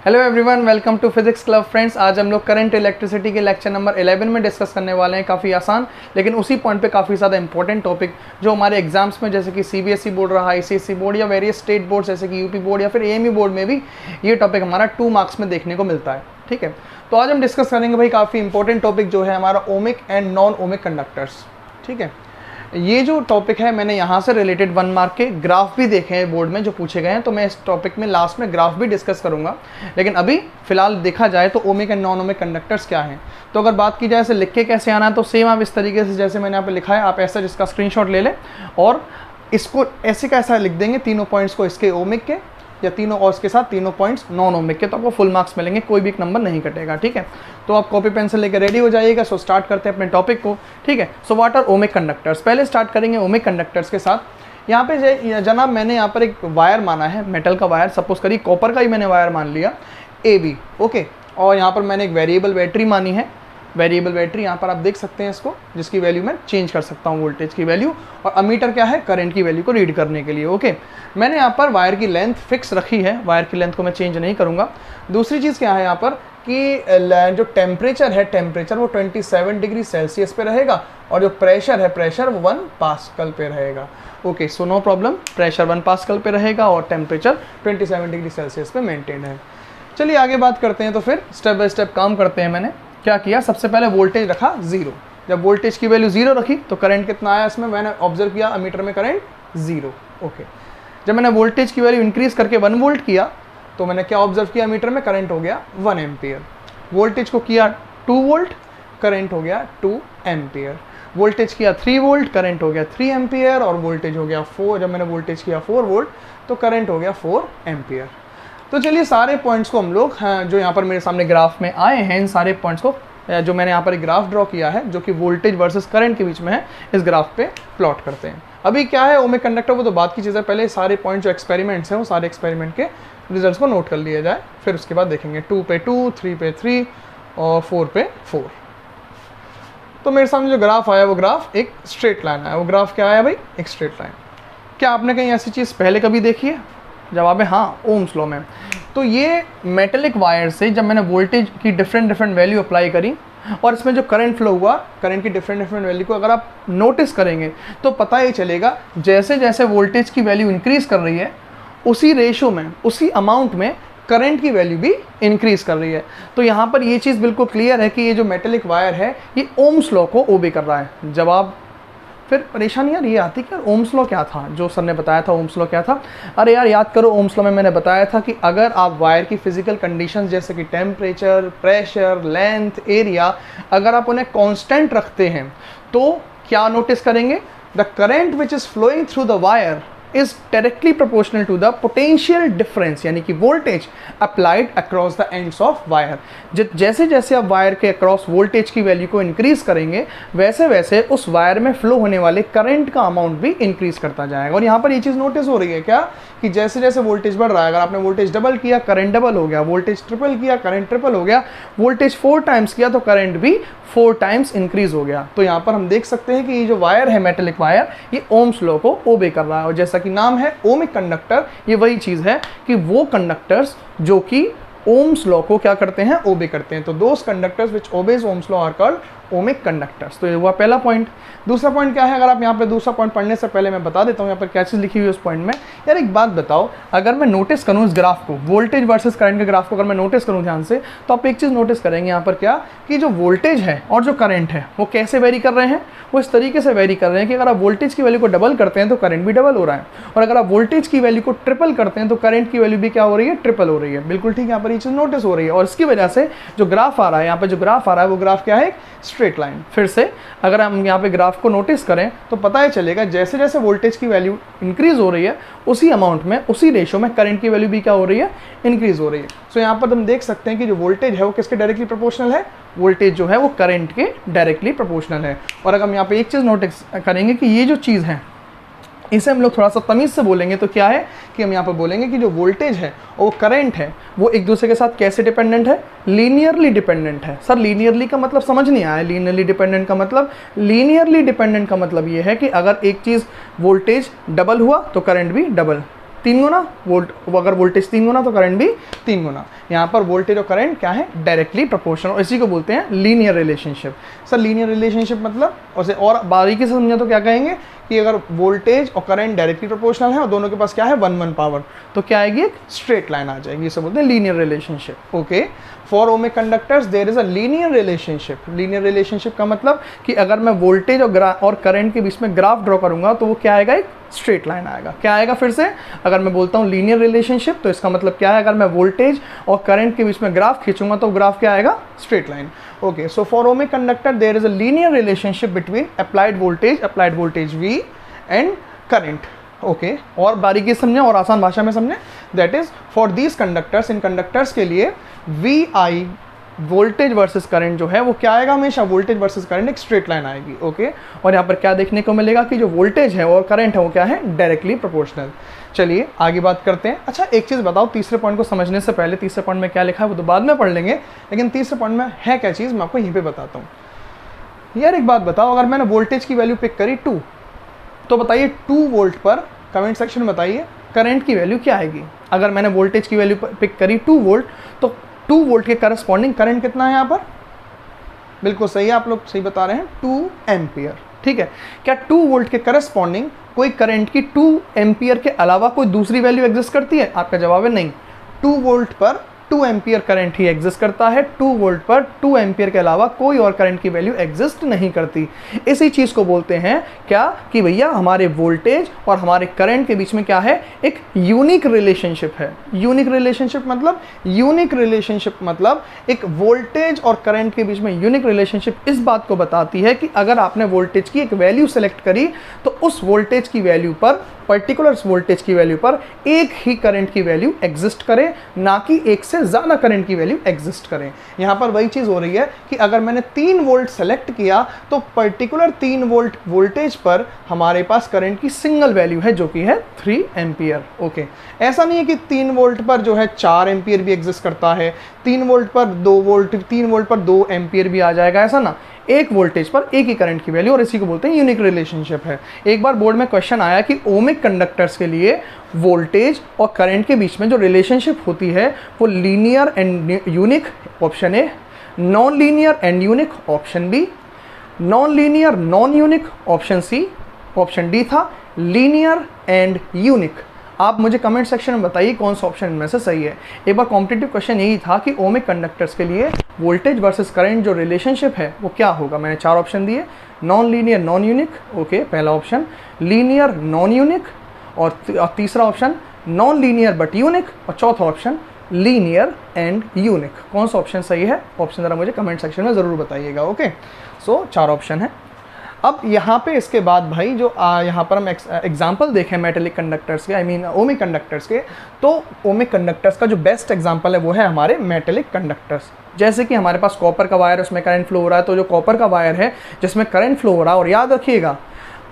Hello everyone, welcome to physics club friends. आज हम लोग करंट इलेक्ट्रिसिटी के लेक्चर नंबर 11 में डिस्कस करने वाले हैं। काफ़ी आसान लेकिन उसी पॉइंट पे काफ़ी ज़्यादा इंपॉर्टेंट टॉपिक जो हमारे एग्जाम्स में जैसे कि सीबीएसई बोर्ड रहा, आईसीएसई बोर्ड या वेरियस स्टेट बोर्ड जैसे कि यूपी बोर्ड या फिर एएमई बोर्ड में भी ये टॉपिक हमारा 2 मार्क्स में देखने को मिलता है। ठीक है, तो आज हम डिस्कस करेंगे भाई काफ़ी इंपॉर्टेंट टॉपिक जो है हमारा ohmic and non ohmic conductors. ठीक है, ये जो टॉपिक है मैंने यहाँ से रिलेटेड 1 मार्क के ग्राफ भी देखे हैं बोर्ड में जो पूछे गए हैं, तो मैं इस टॉपिक में लास्ट में ग्राफ भी डिस्कस करूँगा। लेकिन अभी फिलहाल देखा जाए तो ohmic and non ohmic conductors क्या हैं। तो अगर बात की जाए इसे लिख के कैसे आना है, तो सेम आप इस तरीके से जैसे मैंने यहाँ पे लिखा है, आप ऐसा जिसका स्क्रीनशॉट ले लें और इसको ऐसे कैसा लिख देंगे, तीनों पॉइंट्स को इसके ओमिक के या तीनों और इसके साथ तीनों पॉइंट्स नॉन ओमिक के, तो आपको फुल मार्क्स मिलेंगे, कोई भी एक नंबर नहीं कटेगा। ठीक है, तो आप कॉपी पेंसिल लेकर रेडी हो जाइएगा। सो स्टार्ट करते हैं अपने टॉपिक को। ठीक है, so what are ohmic conductors. पहले स्टार्ट करेंगे ओमिक कंडक्टर्स के साथ। यहाँ पे जनाब मैंने यहाँ पर एक वायर माना है, मेटल का वायर, सपोज करिए कॉपर का ही मैंने वायर मान लिया AB। ओके, और यहाँ पर मैंने एक वेरिएबल बैटरी मानी है, वेरिएबल बैटरी यहाँ पर आप देख सकते हैं इसको, जिसकी वैल्यू मैं चेंज कर सकता हूँ, वोल्टेज की वैल्यू, और अमीटर क्या है, करंट की वैल्यू को रीड करने के लिए। ओके, मैंने यहाँ पर वायर की लेंथ फिक्स रखी है, वायर की लेंथ को मैं चेंज नहीं करूँगा। दूसरी चीज़ क्या है यहाँ पर कि जो टेम्परेचर है, टेम्परेचर वो 27 डिग्री सेल्सियस पे रहेगा, और जो प्रेशर है, प्रेशर वो 1 पास्कल पे रहेगा। Okay, so no problem, pressure 1 pascal पे रहेगा और टेम्परेचर 27 डिग्री सेल्सियस पे मेंटेन है। चलिए आगे बात करते हैं। तो फिर स्टेप बाय स्टेप काम करते हैं। मैंने क्या किया, सबसे पहले वोल्टेज रखा 0। जब वोल्टेज की वैल्यू 0 रखी तो करंट कितना आया इसमें, मैंने ऑब्जर्व किया अमीटर में करंट 0। ओके, जब मैंने वोल्टेज की वैल्यू इंक्रीज करके 1 वोल्ट किया तो मैंने क्या ऑब्जर्व किया, मीटर में करंट हो गया 1 एम्पियर। वोल्टेज को किया 2 वोल्ट, करंट हो गया 2 एम्पियर। वोल्टेज किया 3 वोल्ट, करंट हो गया 3 एम्पियर, और वोल्टेज हो गया 4। जब मैंने वोल्टेज किया 4 वोल्ट तो करंट हो गया 4 एम्पियर। तो चलिए सारे पॉइंट्स को हम लोग जो यहाँ पर मेरे सामने ग्राफ में आए हैं, इन सारे पॉइंट्स को जो मैंने यहाँ पर एक ग्राफ ड्रॉ किया है जो कि वोल्टेज वर्सेस करंट के बीच में है, इस ग्राफ पे प्लॉट करते हैं। अभी क्या है ओमिक कंडक्टर, वो तो बात की चीज़ है। पहले सारे पॉइंट जो एक्सपेरिमेंट्स हैं वो सारे एक्सपेरिमेंट के रिजल्ट्स को नोट कर लिया जाए, फिर उसके बाद देखेंगे 2 पे 2, 3 पे 3 और 4 पे 4। तो मेरे सामने जो ग्राफ आया वो ग्राफ एक स्ट्रेट लाइन आया। वो ग्राफ क्या आया भाई, एक स्ट्रेट लाइन। क्या आपने कहीं ऐसी चीज़ पहले कभी देखी है? जवाब है हाँ, ओम्स लॉ में। तो ये मेटेलिक वायर से जब मैंने वोल्टेज की डिफरेंट वैल्यू अप्लाई करी और इसमें जो करंट फ्लो हुआ, करंट की डिफरेंट वैल्यू को अगर आप नोटिस करेंगे तो पता ही चलेगा, जैसे जैसे वोल्टेज की वैल्यू इंक्रीज कर रही है उसी रेशो में, उसी अमाउंट में करंट की वैल्यू भी इंक्रीज कर रही है। तो यहाँ पर ये चीज़ बिल्कुल क्लियर है कि ये जो मेटेलिक वायर है ये ओम्स लॉ को ओबे कर रहा है। जवाब फिर परेशानी यार ये आती कि यार ओम्स लॉ क्या था, जो सर ने बताया था ओम्स लॉ क्या था। अरे यार याद करो, ओम्स लॉ में मैंने बताया था कि अगर आप वायर की फिजिकल कंडीशंस जैसे कि टेम्परेचर, प्रेशर, लेंथ, एरिया, अगर आप उन्हें कांस्टेंट रखते हैं तो क्या नोटिस करेंगे, the current which is flowing through the wire is directly proportional to the potential difference, यानी कि voltage applied across the ends of wire। जैसे जैसे आप वायर के अक्रॉस वोल्टेज की वैल्यू को इंक्रीज करेंगे वैसे वैसे उस वायर में फ्लो होने वाले करंट का अमाउंट भी इंक्रीज करता जाएगा। और यहाँ पर ये चीज़ नोटिस हो रही है क्या कि जैसे जैसे वोल्टेज बढ़ रहा है, अगर आपने वोल्टेज डबल किया करंट डबल हो गया, वोल्टेज ट्रिपल किया करंट ट्रिपल हो गया, वोल्टेज 4 टाइम्स किया तो करंट भी 4 टाइम्स इंक्रीज हो गया। तो यहाँ पर हम देख सकते हैं कि ये जो वायर है मेटेलिक वायर, ये ओम्स लॉ को ओबे कर रहा है। और जैसा कि नाम है ओमिक कंडक्टर, ये वही चीज़ है कि वो कंडक्टर्स जो कि ओम्स लॉ को क्या करते हैं, ओबे करते हैं। तो those conductors which obeys Ohm's law are called ohmic conductors. तो ये हुआ पहला पॉइंट। दूसरा पॉइंट क्या है, अगर आप यहाँ पे दूसरा पॉइंट पढ़ने से पहले मैं बता देता हूँ यहाँ पर क्या चीज़ लिखी हुई है उस पॉइंट में। यार एक बात बताओ, अगर मैं नोटिस करूँ इस ग्राफ को, वोल्टेज वर्सेस करंट के ग्राफ को अगर मैं नोटिस करूँ ध्यान से, तो आप एक चीज़ नोटिस करेंगे यहाँ पर क्या कि जो वोल्टेज है और जो करंट है वो कैसे वेरी कर रहे हैं, वो इस तरीके से वेरी कर रहे हैं कि अगर आप वोल्टेज की वैल्यू को डबल करते हैं तो करंट भी डबल हो रहा है, और अगर आप वोल्टेज की वैल्यू को ट्रिपल करते हैं तो करंट की वैल्यू भी क्या हो रही है, ट्रिपल हो रही है। बिल्कुल ठीक, यहाँ पर ये चीज़ नोटिस हो रही है। और इसकी वजह से जो ग्राफ आ रहा है, यहाँ पर जो ग्राफ आ रहा है वो ग्राफ क्या है, स्ट्रेट लाइन। फिर से अगर हम यहाँ पे ग्राफ को नोटिस करें तो पता ही चलेगा जैसे जैसे वोल्टेज की वैल्यू इंक्रीज हो रही है उसी अमाउंट में, उसी रेशो में करंट की वैल्यू भी क्या हो रही है, इंक्रीज हो रही है। सो यहाँ पर हम देख सकते हैं कि जो वोल्टेज है वो किसके डायरेक्टली प्रोपोर्शनल है, वोल्टेज जो है वो करंट के डायरेक्टली प्रोपोर्शनल है। और अगर हम यहाँ पे एक चीज़ नोटिस करेंगे कि ये जो चीज़ है इसे हम लोग थोड़ा सा तमीज़ से बोलेंगे तो क्या है कि हम यहाँ पर बोलेंगे कि जो वोल्टेज है और वो करंट है वो एक दूसरे के साथ कैसे डिपेंडेंट है, लीनियरली डिपेंडेंट है। सर लीनियरली का मतलब समझ नहीं आया। लीनियरली डिपेंडेंट का मतलब, लीनियरली डिपेंडेंट का मतलब ये है कि अगर एक चीज़ वोल्टेज डबल हुआ तो करंट भी डबल, 3 गुना, अगर वोल्टेज 3 गुना तो करंट भी 3 गुना। यहाँ पर वोल्टेज और करंट क्या है, डायरेक्टली प्रोपोर्शनल, इसी को बोलते हैं linear relationship. Sir linear relationship मतलब उसे और बारीकी से समझा तो क्या कहेंगे कि अगर वोल्टेज और करंट डायरेक्टली प्रोपोर्शनल है और दोनों के पास क्या है 1-1 पावर, तो क्या आएगी, एक स्ट्रेट लाइन आ जाएगी, इसे बोलते हैं linear relationship. Okay, for ohmic conductors there is a linear relationship. Linear relationship का मतलब कि अगर मैं वोल्टेज और करंट के बीच में ग्राफ ड्रॉ करूंगा तो वो क्या आएगा, एक स्ट्रेट लाइन आएगा। क्या आएगा फिर से, अगर मैं बोलता हूँ लीनियर रिलेशनशिप तो इसका मतलब क्या है, अगर मैं वोल्टेज और करंट के बीच में ग्राफ खींचूंगा तो ग्राफ क्या आएगा, straight line. Okay, so for ohmic conductor there is a linear relationship between applied voltage V and current. Okay, और बारीकी समझें और आसान भाषा में समझें, that is for these conductors, इन कंडक्टर्स के लिए VI वोल्टेज वर्सेस करंट जो है वो क्या आएगा, हमेशा वोल्टेज वर्सेस करंट एक स्ट्रेट लाइन आएगी। ओके, और यहाँ पर क्या देखने को मिलेगा कि जो वोल्टेज है और करंट है वो क्या है, डायरेक्टली प्रोपोर्शनल। चलिए आगे बात करते हैं। अच्छा एक चीज़ बताओ, तीसरे पॉइंट को समझने से पहले, तीसरे पॉइंट में क्या लिखा है वो तो बाद में पढ़ लेंगे, लेकिन तीसरे पॉइंट में है क्या चीज़ मैं आपको यहीं पे बताता हूँ। यार एक बात बताओ, अगर मैंने वोल्टेज की वैल्यू पिक करी 2, तो बताइए 2 वोल्ट पर कमेंट सेक्शन में बताइए करंट की वैल्यू क्या आएगी। अगर मैंने वोल्टेज की वैल्यू पिक करी 2 वोल्ट, तो 2 वोल्ट के करस्पॉन्डिंग करंट कितना है यहाँ पर, बिल्कुल सही है, आप लोग सही बता रहे हैं, 2 एम्पियर। ठीक है, क्या 2 वोल्ट के करस्पॉन्डिंग कोई करंट की 2 एम्पियर के अलावा कोई दूसरी वैल्यू एग्जिस्ट करती है? आपका जवाब है नहीं। 2 वोल्ट पर 2 एम्पियर करंट ही एग्जिस्ट करता है। 2 वोल्ट पर 2 एम्पियर के अलावा कोई और करंट की वैल्यू एग्जिस्ट नहीं करती। इसी चीज़ को बोलते हैं क्या, कि भैया हमारे वोल्टेज और हमारे करंट के बीच में क्या है, एक यूनिक रिलेशनशिप है। यूनिक रिलेशनशिप मतलब एक वोल्टेज और करंट के बीच में यूनिक रिलेशनशिप इस बात को बताती है कि अगर आपने वोल्टेज की एक वैल्यू सेलेक्ट करी तो उस वोल्टेज की वैल्यू पर, पर्टिकुलर वोल्टेज की वैल्यू पर एक ही करंट की वैल्यू एग्जिस्ट करे, ना कि एक से ज़्यादा करंट की वैल्यू एग्जिस्ट करें। यहाँ पर वही चीज़ हो रही है कि अगर मैंने 3 वोल्ट सेलेक्ट किया तो पर्टिकुलर 3 वोल्ट वोल्टेज पर हमारे पास करंट की सिंगल वैल्यू है जो कि है 3 एम्पियर। ओके, ऐसा नहीं है कि 3 वोल्ट पर जो है 4 एम्पियर भी एग्जिस्ट करता है, 3 वोल्ट पर 2 वोल्ट, 3 वोल्ट पर 2 एम्पियर भी आ जाएगा, ऐसा ना, एक वोल्टेज पर एक ही करंट की वैल्यू, और इसी को बोलते हैं यूनिक रिलेशनशिप है। एक बार बोर्ड में क्वेश्चन आया कि ओमिक कंडक्टर्स के लिए वोल्टेज और करंट के बीच में जो रिलेशनशिप होती है वो linear and unique, option A, non linear and unique, option B, non linear non unique, option C, option D था लीनियर एंड यूनिक। आप मुझे कमेंट सेक्शन में बताइए कौन सा ऑप्शन इनमें से सही है। एक बार कॉम्पिटिटिव क्वेश्चन यही था कि ओमिक कंडक्टर्स के लिए वोल्टेज वर्सेस करंट जो रिलेशनशिप है वो क्या होगा। मैंने 4 ऑप्शन दिए, non linear non unique, okay, पहला ऑप्शन, लीनियर नॉन यूनिक, और तीसरा option non linear but unique, और चौथा ऑप्शन लीनियर एंड यूनिक। कौन सा ऑप्शन सही है, ऑप्शन ज़रा मुझे कमेंट सेक्शन में ज़रूर बताइएगा। ओके, सो 4 ऑप्शन है। अब यहाँ पे इसके बाद भाई जो यहाँ पर हम एग्जाम्पल देखें मेटेलिक कंडक्टर्स के, आई मीन ओमिक कंडक्टर्स के, तो ओमिक कंडक्टर्स का जो बेस्ट एग्जाम्पल है वो है हमारे मेटेलिक कंडक्टर्स। जैसे कि हमारे पास कॉपर का वायर है, उसमें करंट फ्लो हो रहा है, तो जो कॉपर का वायर है जिसमें करंट फ्लो हो रहा है, और याद रखिएगा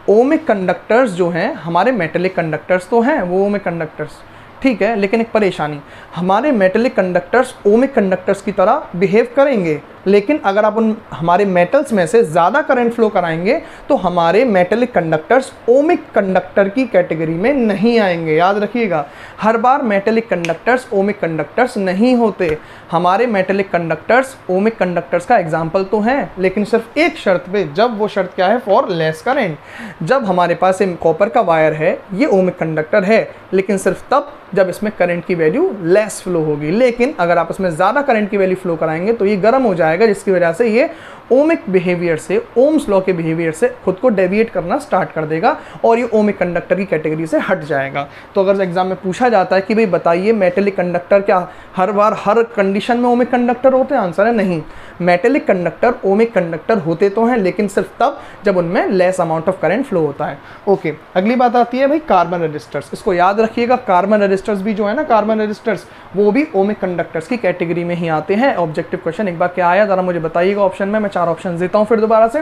ओमिक कंडक्टर्स जो हैं हमारे मेटेलिक कंडक्टर्स तो हैं वो ओमिक कंडक्टर्स, ठीक है, लेकिन एक परेशानी, हमारे मेटेलिक कंडक्टर्स ओमिक कंडक्टर्स की तरह बिहेव करेंगे, लेकिन अगर आप उन हमारे मेटल्स में से ज़्यादा करंट फ्लो कराएंगे तो हमारे मेटेलिक कंडक्टर्स ओमिक कंडक्टर की कैटेगरी में नहीं आएंगे। याद रखिएगा, हर बार मेटेलिक कंडक्टर्स ओमिक कंडक्टर्स नहीं होते। हमारे मेटेलिक कंडक्टर्स ओमिक कंडक्टर्स का एग्जाम्पल तो हैं, लेकिन सिर्फ एक शर्त पे, जब वो शर्त क्या है, फॉर लेस करंट। जब हमारे पास एक कॉपर का वायर है, ये ओमिक कंडक्टर है, लेकिन सिर्फ तब जब इसमें करंट की वैल्यू लेस फ्लो होगी। लेकिन अगर आप इसमें ज़्यादा करंट की वैल्यू फ्लो कराएंगे तो ये गर्म हो जाएगा, जिसकी वजह से ये ओमिक बिहेवियर से, ओम्स लॉ के बिहेवियर से खुद को डेविएट करना स्टार्ट कर देगा और ये ओमिक कंडक्टर की कैटेगरी से हट जाएगा। तो अगर एग्जाम में पूछा जाता है कि भाई बताइए मेटेलिक कंडक्टर क्या हर बार हर कंडीशन में ओमिक कंडक्टर होते हैं, आंसर है नहीं। मेटेलिक कंडक्टर ओमिक कंडक्टर होते तो हैं, लेकिन सिर्फ तब जब उनमें less amount of current flow होता है। ओके, अगली बात आती है भाई कार्बन रजिस्टर्स। इसको याद रखिएगा, कार्बन रजिस्टर्स भी जो है ना, कार्बन रजिस्टर्स वो भी ओमिक कंडक्टर्स की कैटेगरी में ही आते हैं। ऑब्जेक्टिव क्वेश्चन एक बार क्या आया जरा मुझे बताइएगा ऑप्शन में। मैं 4 ऑप्शन देता हूँ फिर दोबारा से,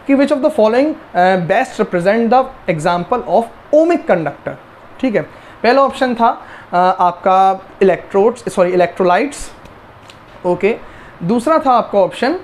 कि which of the following best represent the example of ohmic conductor. ठीक है, पहला ऑप्शन था आपका इलेक्ट्रोलाइट्स, ओके, दूसरा था आपका ऑप्शन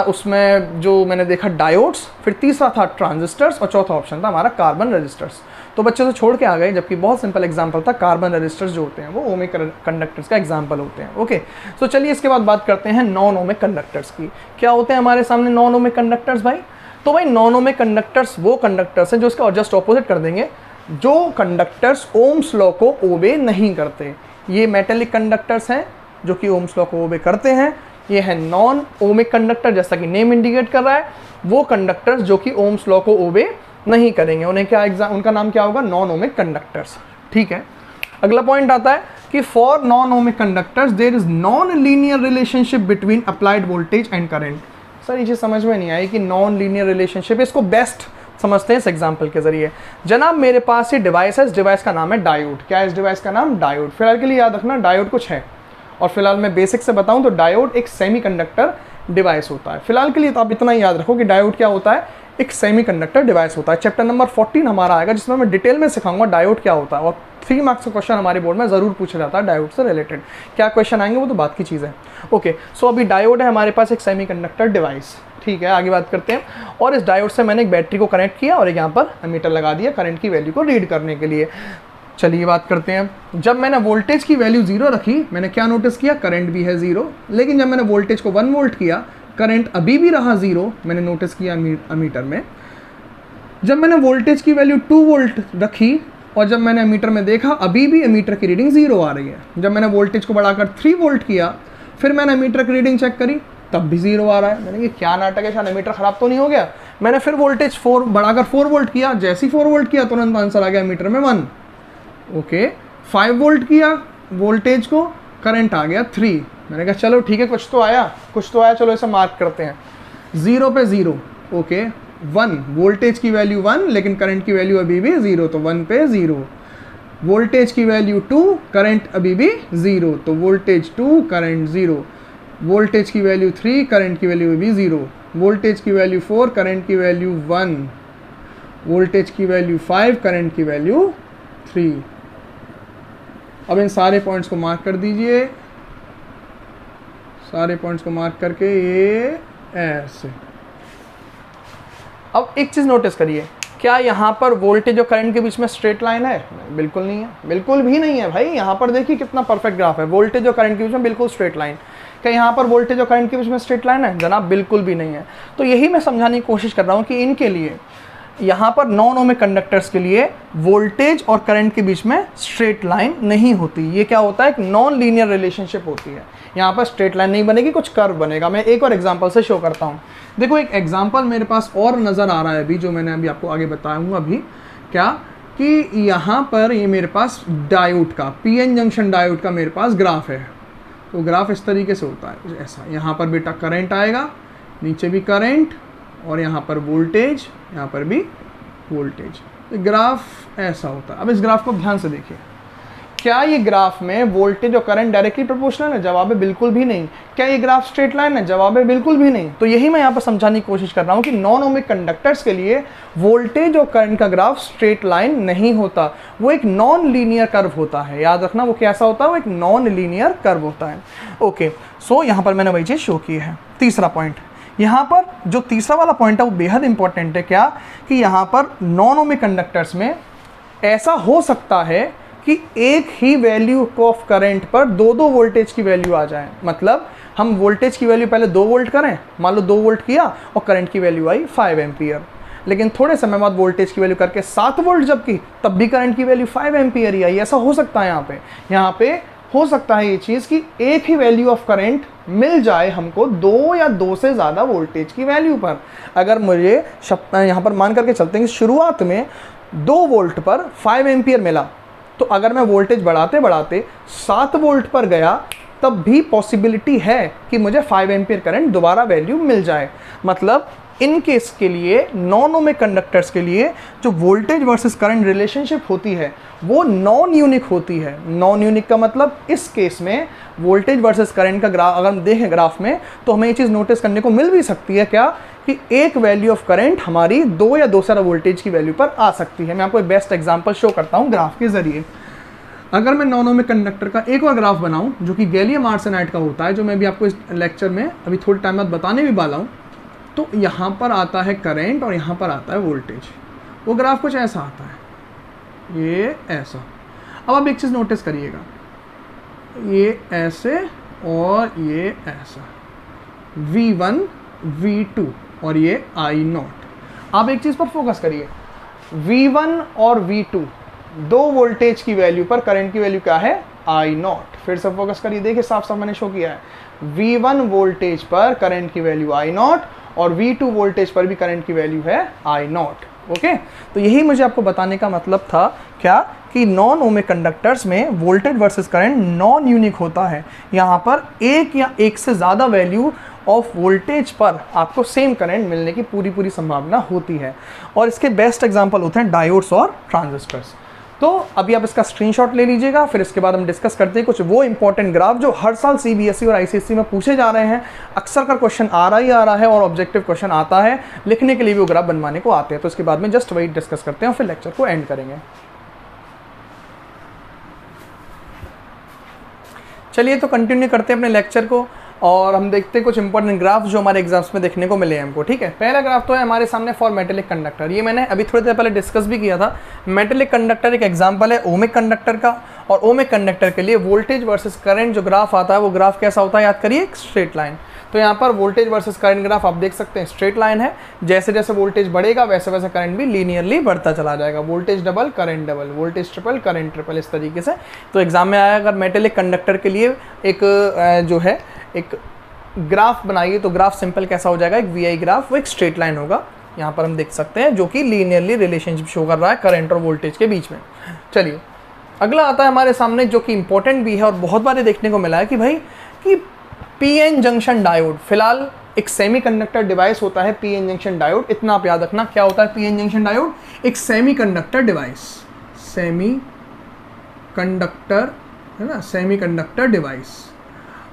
उसमें जो मैंने देखा डायोड्स, फिर तीसरा था ट्रांजिस्टर्स, और चौथा ऑप्शन था हमारा कार्बन रजिस्टर्स। तो बच्चों से छोड़ के आ गए, जबकि बहुत सिंपल एग्जाम्पल था। कार्बन रजिस्टर्स जो होते हैं वो ओमिक कंडक्टर्स का एग्जाम्पल होते हैं। ओके, तो चलिए इसके बाद बात करते हैं नॉन ओमिक कंडक्टर्स की। क्या होते हैं हमारे सामने नॉन ओमिक कंडक्टर्स भाई? तो भाई नॉन ओमिक कंडक्टर्स वो कंडक्टर्स हैं जो इसका जस्ट ऑपोजिट कर देंगे, जो कंडक्टर्स ओम्स लॉ को ओबे नहीं करते। ये मेटेलिक कंडक्टर्स हैं जो कि ओम्स लॉ को ओबे करते हैं। ये है नॉन ओमिक कंडक्टर, जैसा कि नेम इंडिकेट कर रहा है, वो कंडक्टर्स जो कि ओम्स लॉ को ओबे नहीं करेंगे, उन्हें क्या उनका नाम क्या होगा? Non ohmic conductors. ठीक है, अगला पॉइंट आता है कि for non ohmic conductors there is non linear relationship between applied voltage and current. Sir ये चीज़ समझ में नहीं आई कि नॉन लीनियर रिलेशनशिप, इसको बेस्ट समझते हैं इस एग्जाम्पल के जरिए। जनाब मेरे पास ये डिवाइस है, इस डिवाइस का नाम है डायोड। क्या है इस डिवाइस का नाम? डायोड। फिलहाल के लिए याद रखना डायोड कुछ है, और फिलहाल मैं बेसिक से बताऊं तो डायोड एक सेमीकंडक्टर डिवाइस होता है। फिलहाल के लिए तो आप इतना ही याद रखो कि डायोड क्या होता है? एक सेमीकंडक्टर डिवाइस होता है। चैप्टर नंबर 14 हमारा आएगा जिसमें मैं डिटेल में सिखाऊंगा डायोड क्या होता है, और 3 मार्क्स का क्वेश्चन हमारे बोर्ड में ज़रूर पूछा जाता है डायोड से रिलेटेड। क्या क्वेश्चन आएंगे वो तो बात की चीज़ है। ओके, सो अभी डायोड है हमारे पास एक सेमीकंडक्टर डिवाइस। ठीक है, आगे बात करते हैं। और इस डायोड से मैंने एक बैटरी को कनेक्ट किया और एक यहाँ पर एमीटर लगा दिया करंट की वैल्यू को रीड करने के लिए। चलिए बात करते हैं। जब मैंने वोल्टेज की वैल्यू 0 रखी, मैंने क्या नोटिस किया? करंट भी है 0। लेकिन जब मैंने वोल्टेज को 1 वोल्ट किया, करंट अभी भी रहा 0, मैंने नोटिस किया एमीटर में। जब मैंने वोल्टेज की वैल्यू 2 वोल्ट रखी और जब मैंने एमीटर में देखा, अभी भी एमीटर की रीडिंग 0 आ रही है। जब मैंने वोल्टेज को बढ़ाकर 3 वोल्ट किया, फिर मैंने एमीटर की रीडिंग चेक करी, तब भी 0 आ रहा है। मैंने कहा क्या नाटक है, शायद एमीटर खराब तो नहीं हो गया। मैंने फिर वोल्टेज 4 बढ़ाकर 4 वोल्ट किया, जैसे ही 4 वोल्ट किया तुरंत आंसर आ गया एमीटर में 1। ओके, 5 वोल्ट किया वोल्टेज को, करंट आ गया 3। मैंने कहा चलो ठीक है, कुछ तो आया, चलो इसे मार्क करते हैं। 0 पे 0, ओके 1, वोल्टेज की वैल्यू 1 लेकिन करंट की वैल्यू अभी भी 0, तो 1 पे 0। वोल्टेज की वैल्यू 2, करंट अभी भी 0, तो वोल्टेज 2 करंट 0। वोल्टेज की वैल्यू 3, करंट की वैल्यू अभी 0। वोल्टेज की वैल्यू 4, करंट की वैल्यू 1। वोल्टेज की वैल्यू 5, करंट की वैल्यू 3। अब इन सारे पॉइंट्स को मार्क कर दीजिए, सारे पॉइंट्स को मार्क करके ये ऐसे। अब एक चीज़ नोटिस करिए, क्या यहाँ पर वोल्टेज और करंट के बीच में स्ट्रेट लाइन है? बिल्कुल नहीं है, बिल्कुल भी नहीं है भाई। यहाँ पर देखिए कितना परफेक्ट ग्राफ है, वोल्टेज और करंट के बीच में बिल्कुल स्ट्रेट लाइन। क्या यहाँ पर वोल्टेज और करंट के बीच में स्ट्रेट लाइन है? जनाब बिल्कुल भी नहीं है। तो यही मैं समझाने की कोशिश कर रहा हूँ कि इनके लिए, यहाँ पर नॉन ओमिक कंडक्टर्स के लिए वोल्टेज और करंट के बीच में स्ट्रेट लाइन नहीं होती। ये क्या होता है? एक नॉन लीनियर रिलेशनशिप होती है। यहाँ पर स्ट्रेट लाइन नहीं बनेगी, कुछ कर्व बनेगा। मैं एक और एग्जांपल से शो करता हूँ। देखो एक एग्जांपल मेरे पास और नज़र आ रहा है अभी, जो मैंने अभी आपको आगे बताऊँगा अभी। क्या कि यहाँ पर ये मेरे पास डायोड का, पीएन जंक्शन डायोड का मेरे पास ग्राफ है। तो ग्राफ इस तरीके से होता है, ऐसा। यहाँ पर बेटा करंट आएगा, नीचे भी करंट, और यहाँ पर वोल्टेज, यहाँ पर भी वोल्टेज। ग्राफ ऐसा होता है। अब इस ग्राफ को ध्यान से देखिए, क्या ये ग्राफ में वोल्टेज और करंट डायरेक्टली प्रोपोर्शनल है? जवाब है बिल्कुल भी नहीं। क्या ये ग्राफ स्ट्रेट लाइन है? जवाब है बिल्कुल भी नहीं। तो यही मैं यहाँ पर समझाने की कोशिश कर रहा हूँ कि नॉन ओमिक कंडक्टर्स के लिए वोल्टेज और करंट का ग्राफ स्ट्रेट लाइन नहीं होता, वो एक नॉन लीनियर कर्व होता है। याद रखना वो कैसा होता है? वो एक नॉन लीनियर कर्व होता है। ओके, सो यहाँ पर मैंने वही चीज़ शो की है। तीसरा पॉइंट, यहाँ पर जो तीसरा वाला पॉइंट है वो बेहद इंपॉर्टेंट है। क्या कि यहाँ पर नॉन ओमिक कंडक्टर्स में ऐसा हो सकता है कि एक ही वैल्यू ऑफ करंट पर दो वोल्टेज की वैल्यू आ जाए। मतलब हम वोल्टेज की वैल्यू पहले 2 वोल्ट करें, मान लो 2 वोल्ट किया और करंट की वैल्यू आई 5 एम्पियर, लेकिन थोड़े समय बाद वोल्टेज की वैल्यू करके 7 वोल्ट जब की, तब भी करंट की वैल्यू 5 एम्पियर ही आई। ऐसा हो सकता है यहाँ पे हो सकता है ये चीज़ कि एक ही वैल्यू ऑफ करंट मिल जाए हमको 2 या 2 से ज़्यादा वोल्टेज की वैल्यू पर। अगर मुझे यहाँ पर मान करके चलते हैं कि शुरुआत में 2 वोल्ट पर 5 एम्पियर मिला, तो अगर मैं वोल्टेज बढ़ाते बढ़ाते 7 वोल्ट पर गया, तब भी पॉसिबिलिटी है कि मुझे 5 एम्पियर करंट दोबारा वैल्यू मिल जाए। मतलब इन केस के लिए, नॉन ओमिक कंडक्टर्स के लिए, जो वोल्टेज वर्सेस करंट रिलेशनशिप होती है वो नॉन यूनिक होती है। नॉन यूनिक का मतलब इस केस में वोल्टेज वर्सेस करंट का ग्राफ अगर हम देखें ग्राफ में, तो हमें ये चीज़ नोटिस करने को मिल भी सकती है। क्या कि एक वैल्यू ऑफ करंट हमारी 2 या 2 से ज़्यादा वोल्टेज की वैल्यू पर आ सकती है। मैं आपको एक बेस्ट एग्जांपल शो करता हूँ ग्राफ के ज़रिए। अगर मैं नॉन ओमिक कंडक्टर का एक और ग्राफ बनाऊँ जो कि गैलियम आर्सेनाइड का होता है, जो मैं भी आपको इस लेक्चर में अभी थोड़े टाइम बाद बताने भी वाला हूँ, तो यहाँ पर आता है करंट और यहाँ पर आता है वोल्टेज। वो ग्राफ कुछ ऐसा आता है। ये ऐसा। अब आप एक चीज़ नोटिस करिएगा, ये ऐसे और ये ऐसा, V1 V2 और ये I0। आप एक चीज़ पर फोकस करिए, V1 और V2 दो वोल्टेज की वैल्यू पर करंट की वैल्यू क्या है, I0। फिर से फोकस करिए, देखिए साफ साफ मैंने शो किया है, V1 वोल्टेज पर करंट की वैल्यू I0 और V2 वोल्टेज पर भी करंट की वैल्यू है I0। ओके, तो यही मुझे आपको बताने का मतलब था क्या, कि नॉन ओमिक कंडक्टर्स में voltage versus current non unique होता है। यहाँ पर एक या एक से ज़्यादा वैल्यू ऑफ वोल्टेज पर आपको सेम करंट मिलने की पूरी संभावना होती है, और इसके बेस्ट एग्जांपल होते हैं डायोड्स और ट्रांजिस्टर्स। तो अभी आप इसका स्क्रीनशॉट ले लीजिएगा, फिर इसके बाद हम डिस्कस करते हैं कुछ वो इंपॉर्टेंट ग्राफ जो हर साल सीबीएसई और आईसीएसई में पूछे जा रहे हैं। अक्सर का क्वेश्चन आ रहा है और ऑब्जेक्टिव क्वेश्चन आता है, लिखने के लिए भी वो ग्राफ बनवाने को आते हैं। तो इसके बाद में जस्ट वही डिस्कस करते हैं और फिर लेक्चर को एंड करेंगे। चलिए तो कंटिन्यू करते हैं अपने लेक्चर को, और हम देखते हैं कुछ इंपॉर्टेंट ग्राफ जो हमारे एग्जाम्स में देखने को मिले हैं हमको। ठीक है, पहला ग्राफ तो है हमारे सामने फॉर मेटेलिक कंडक्टर। ये मैंने अभी थोड़ी देर पहले डिस्कस भी किया था। मेटेलिक कंडक्टर एक एग्जांपल है ओमिक कंडक्टर का, और ओमिक कंडक्टर के लिए वोल्टेज वर्सेस करंट जो ग्राफ आता है वो ग्राफ कैसा होता है, याद करिए, एक स्ट्रेट लाइन। तो यहाँ पर वोल्टेज वर्सेस करंट ग्राफ आप देख सकते हैं स्ट्रेट लाइन है। जैसे जैसे वोल्टेज बढ़ेगा वैसे वैसे करंट भी लीनियरली बढ़ता चला जाएगा, voltage double current double, voltage triple current triple, इस तरीके से। तो एग्जाम में आया, अगर मेटेलिक कंडक्टर के लिए एक जो है एक ग्राफ बनाइए तो ग्राफ सिंपल कैसा हो जाएगा, एक वी आई ग्राफ, वो एक स्ट्रेट लाइन होगा। यहाँ पर हम देख सकते हैं जो कि लीनियरली रिलेशनशिप शो कर रहा है करंट और वोल्टेज के बीच में। चलिए अगला आता है हमारे सामने जो कि इंपॉर्टेंट भी है और बहुत बार देखने को मिला है कि भाई कि पीएन जंक्शन डायोड, फिलहाल एक सेमीकंडक्टर डिवाइस होता है पीएन जंक्शन डायोड। इतना आप याद रखना, क्या होता है पीएन जंक्शन डायोड, एक सेमीकंडक्टर डिवाइस, सेमीकंडक्टर है ना, सेमीकंडक्टर डिवाइस।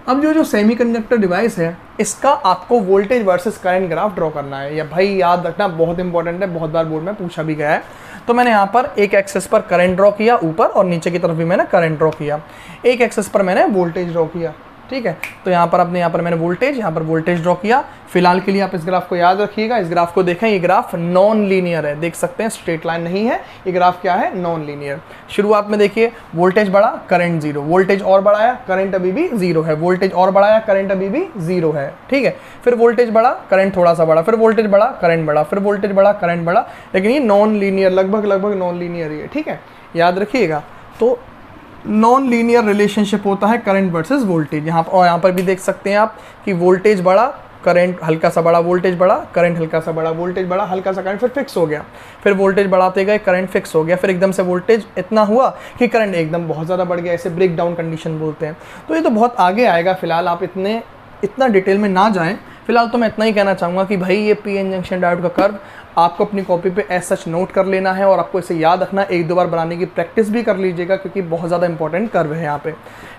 अब जो सेमीकंडक्टर डिवाइस है इसका आपको voltage versus current graph draw करना है। या भाई याद रखना, बहुत इंपॉर्टेंट है, बहुत बार बोर्ड में पूछा भी गया है। तो मैंने यहाँ पर एक एक्सेस पर करंट ड्रॉ किया ऊपर, और नीचे की तरफ भी मैंने करंट ड्रॉ किया। एक एक्सेस पर मैंने वोल्टेज ड्रॉ किया। ठीक है, तो यहाँ पर अपने यहाँ पर मैंने वोल्टेज, यहाँ पर वोल्टेज ड्रॉ किया। फिलहाल के लिए आप इस ग्राफ को याद रखिएगा। इस ग्राफ को देखें, ये ग्राफ नॉन लीनियर है, देख सकते हैं स्ट्रेट लाइन नहीं है, ये ग्राफ क्या है, नॉन लीनियर। शुरुआत में देखिए वोल्टेज बढ़ा, करंट जीरो, वोल्टेज और बढ़ाया, करंट अभी भी जीरो है, वोल्टेज और बढ़ाया, करंट अभी भी जीरो है। ठीक है, फिर वोल्टेज बढ़ा, करंट थोड़ा सा बढ़ा, फिर वोल्टेज बढ़ा, करंट बढ़ा, फिर वोल्टेज बढ़ा, करंट बढ़ा, लेकिन ये नॉन लीनियर, लगभग नॉन लीनियर ही है। ठीक है, याद रखिएगा। तो नॉन लीनियर रिलेशनशिप होता है करंट वर्सेस वोल्टेज। यहाँ पर, और यहाँ पर भी देख सकते हैं आप कि वोल्टेज बढ़ा, करंट हल्का सा बढ़ा, वोल्टेज बढ़ा, करंट हल्का सा बढ़ा, वोल्टेज बढ़ा, हल्का सा करंट, फिर फिक्स हो गया। फिर वोल्टेज बढ़ाते गए, करंट फिक्स हो गया, फिर एकदम से वोल्टेज इतना हुआ कि करंट एकदम बहुत ज़्यादा बढ़ गया, इसे ब्रेक डाउन कंडीशन बोलते हैं। तो ये तो बहुत आगे आएगा, फिलहाल आप इतना डिटेल में ना जाएं। फिलहाल तो मैं इतना ही कहना चाहूँगा कि भाई ये पीएन जंक्शन डायोड का कर्व आपको अपनी कॉपी पे एज सच नोट कर लेना है, और आपको इसे याद रखना, एक दो बार बनाने की प्रैक्टिस भी कर लीजिएगा, क्योंकि बहुत ज़्यादा इंपॉर्टेंट कर्व है यहाँ पे।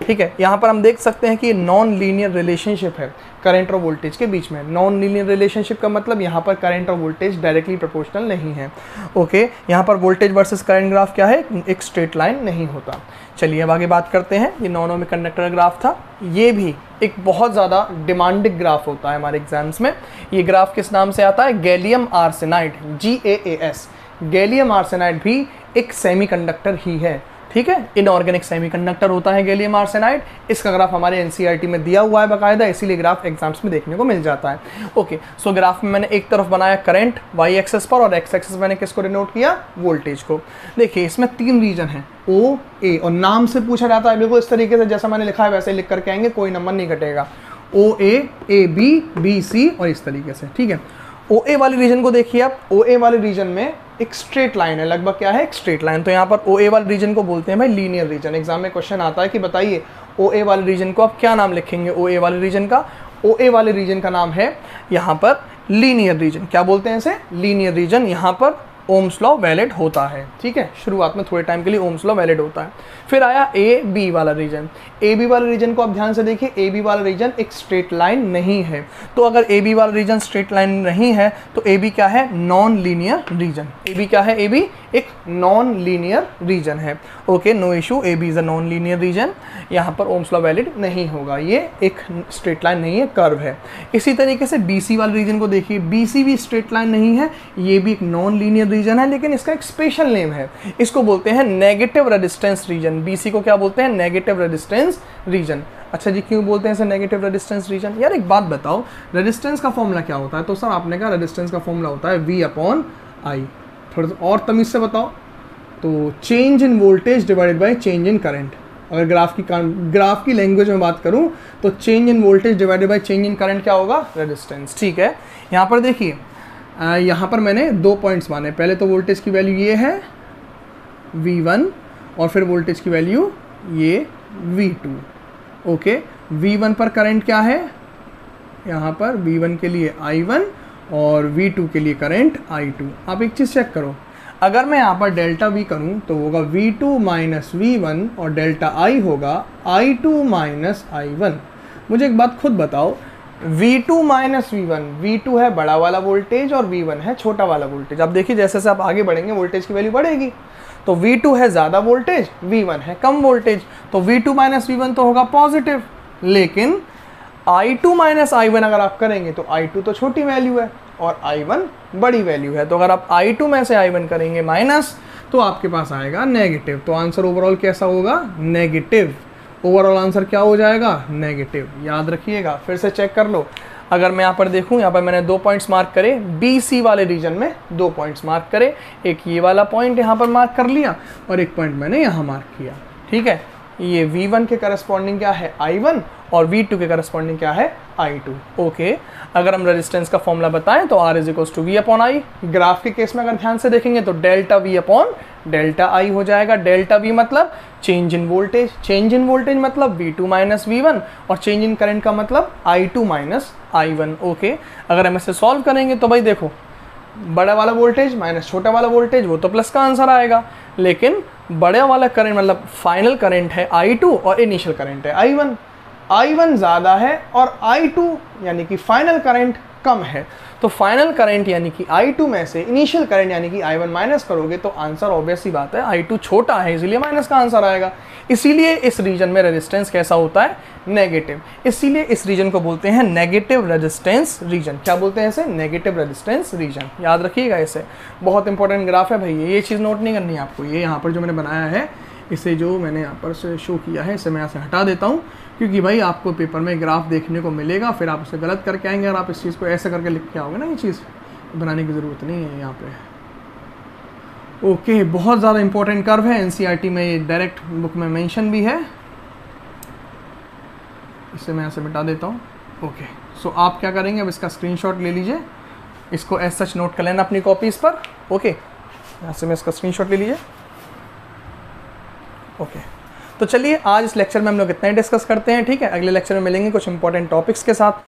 ठीक है, यहाँ पर हम देख सकते हैं कि नॉन लीनियर रिलेशनशिप है करंट और वोल्टेज के बीच में। नॉन लीनियर रिलेशनशिप का मतलब यहाँ पर करंट और वोल्टेज डायरेक्टली प्रोपोर्शनल नहीं है। ओके, यहाँ पर वोल्टेज वर्सेस करंट ग्राफ क्या है, एक स्ट्रेट लाइन नहीं होता। चलिए अब आगे बात करते हैं। ये नॉन ओमिक कंडक्टर ग्राफ था, ये भी एक बहुत ज़्यादा डिमांडिंग ग्राफ होता है हमारे एग्जाम्स में। ये ग्राफ किस नाम से आता है, gallium arsenide, GAAS। Gallium arsenide भी एक सेमीकंडक्टर ही है। ठीक है, इनऑर्गेनिक सेमीकंडक्टर होता है गैलियम आर्सेनाइड। इसका ग्राफ हमारे एनसीईआरटी में दिया हुआ है बाकायदा, इसीलिए ग्राफ एग्जाम्स में देखने को मिल जाता है। ओके, सो ग्राफ में मैंने एक तरफ बनाया करंट वाई एक्सेस पर, और एक्स एक्सेस मैंने किसको डिनोट किया, वोल्टेज को। देखिए इसमें 3 रीजन है, O A, और नाम से पूछा जाता है बिल्कुल इस तरीके से जैसा मैंने लिखा है वैसे लिख करके आएंगे, कोई नंबर नहीं कटेगा। OA, AB, BC और इस तरीके से। ठीक है, OA वाले रीजन को देखिए आप, OA वाले रीजन में एक स्ट्रेट लाइन है, लगभग क्या है, एक स्ट्रेट लाइन। तो यहाँ पर OA वाले रीजन को बोलते हैं भाई लीनियर रीजन। एग्जाम में क्वेश्चन आता है कि बताइए OA वाले रीजन को आप क्या नाम लिखेंगे, OA वाले रीजन का, OA वाले रीजन का नाम है यहाँ पर लीनियर रीजन। क्या बोलते हैं इसे, लीनियर रीजन। यहाँ पर ओम्स लॉ वैलिड होता है। ठीक है, शुरुआत में थोड़े टाइम के लिए ओम्स लॉ वैलिड होता है। फिर आया AB वाला रीजन। AB वाले रीजन को आप ध्यान से देखिए, AB वाला रीजन एक स्ट्रेट लाइन नहीं है। तो अगर AB वाला रीजन स्ट्रेट लाइन नहीं है तो AB क्या है, नॉन लीनियर रीजन। AB क्या है, AB एक नॉन लीनियर रीजन है। Okay, no issue, AB is a non linear region. यहाँ पर ओम्स लॉ वैलिड नहीं होगा, ये एक स्ट्रेट लाइन नहीं है, कर्व है। इसी तरीके से BC वाले रीजन को देखिए, BC भी स्ट्रेट लाइन नहीं है, ये भी एक नॉन लीनियर रीजन है, लेकिन इसका एक स्पेशल नेम है, इसको बोलते हैं नेगेटिव रेजिस्टेंस रीजन। बीसी को क्या बोलते हैं? Negative resistance region. अच्छा जी, क्यों बोलते हैं इसे नेगेटिव रेजिस्टेंस रीजन? यार एक बात बताओ, रेजिस्टेंस का फॉर्मूला क्या होता है? तो सर आपने कहा रेजिस्टेंस का फॉर्मूला होता है V/I। थोड़ा सा और तमीज से बताओ, तो change in voltage divided by change in current. अगर ग्राफ की लैंग्वेज में बात करूं तो change in voltage divided by change in current क्या होगा? रेजिस्टेंस। ठीक है, यहाँ पर देखिए, यहाँ पर मैंने 2 पॉइंट्स माने। पहले तो वोल्टेज की वैल्यू ये है V1 और फिर वोल्टेज की वैल्यू ये V2। ओके, V1 पर करंट क्या है? यहाँ पर V1 के लिए I1 और V2 के लिए करंट I2। आप एक चीज़ चेक करो, अगर मैं यहाँ पर डेल्टा V करूँ तो होगा V2 माइनस V1 और डेल्टा I होगा I2 माइनस I1। मुझे एक बात खुद बताओ, V2 माइनस V1, V2 है बड़ा वाला वोल्टेज और V1 है छोटा वाला वोल्टेज। अब देखिए जैसे जैसे आप आगे बढ़ेंगे वोल्टेज की वैल्यू बढ़ेगी, तो V2 है ज़्यादा वोल्टेज, V1 है कम वोल्टेज, तो V2 माइनस V1 तो होगा पॉजिटिव। लेकिन I2 माइनस I1 अगर आप करेंगे तो I2 तो छोटी वैल्यू है और I1 बड़ी वैल्यू है, तो अगर आप I2 में से I1 करेंगे माइनस तो आपके पास आएगा नेगेटिव। तो आंसर ओवरऑल कैसा होगा? नेगेटिव। ओवरऑल आंसर क्या हो जाएगा? नेगेटिव। याद रखिएगा, फिर से चेक कर लो। अगर मैं यहाँ पर देखूँ, यहाँ पर मैंने 2 पॉइंट्स मार्क करे, BC वाले रीजन में 2 पॉइंट्स मार्क करे, एक ये वाला पॉइंट यहाँ पर मार्क कर लिया और एक पॉइंट मैंने यहाँ मार्क किया। ठीक है, ये V1 के करस्पॉन्डिंग क्या है? I1 और V2 के करस्पॉन्डिंग क्या है? I2। ओके, अगर हम रेजिस्टेंस का फॉर्मूला बताएं तो R is equals to V/I। Graph के केस में अगर ध्यान से देखेंगे तो डेल्टा V/डेल्टा I हो जाएगा। डेल्टा V मतलब change in voltage, change in voltage मतलब V2 माइनस V1 और चेंज इन करंट का मतलब I2 माइनस I1। ओके, अगर हम इसे सॉल्व करेंगे तो भाई देखो, बड़ा वाला वोल्टेज माइनस छोटा वाला वोल्टेज, वो तो प्लस का आंसर आएगा, लेकिन बड़ा वाला करंट मतलब फाइनल करंट है I2 और इनिशियल करंट है I1। I1 ज़्यादा है और I2 यानी कि फाइनल करंट कम है, तो फाइनल करंट यानी कि I2 में से इनिशियल करंट यानी कि I1 माइनस करोगे तो आंसर ऑब्वियस सी बात है I2 छोटा है, इसीलिए माइनस का आंसर आएगा। इसीलिए इस रीजन में रेजिस्टेंस कैसा होता है? नेगेटिव। इसीलिए इस रीजन को बोलते हैं नेगेटिव रेजिस्टेंस रीजन। क्या बोलते हैं इसे? Negative resistance region. याद रखिएगा, इसे बहुत इंपॉर्टेंट ग्राफ है भाई, ये चीज़ नोट नहीं करनी है आपको। ये यहाँ पर जो मैंने बनाया है, इसे जो मैंने यहाँ पर से शो किया है, इसे मैं यहाँ से हटा देता हूँ, क्योंकि भाई आपको पेपर में ग्राफ देखने को मिलेगा, फिर आप उसे गलत करके आएंगे। अगर आप इस चीज़ को ऐसे करके लिख के आओगे ना, ये चीज़ बनाने की ज़रूरत नहीं है यहाँ पे। ओके, बहुत ज़्यादा इंपॉर्टेंट कर्व है, NCERT में ये डायरेक्ट बुक में मेंशन भी है। इसे मैं यहाँ से मिटा देता हूँ। ओके, सो आप क्या करेंगे, अब इसका स्क्रीनशॉट ले लीजिए, इसको एज सच नोट कर लेना अपनी कॉपीज़ पर। ओके, यहाँ से मैं इसका स्क्रीनशॉट ले लीजिए। ओके, तो चलिए आज इस लेक्चर में हम लोग इतना ही डिस्कस करते हैं। ठीक है, अगले लेक्चर में मिलेंगे कुछ इंपॉर्टेंट टॉपिक्स के साथ।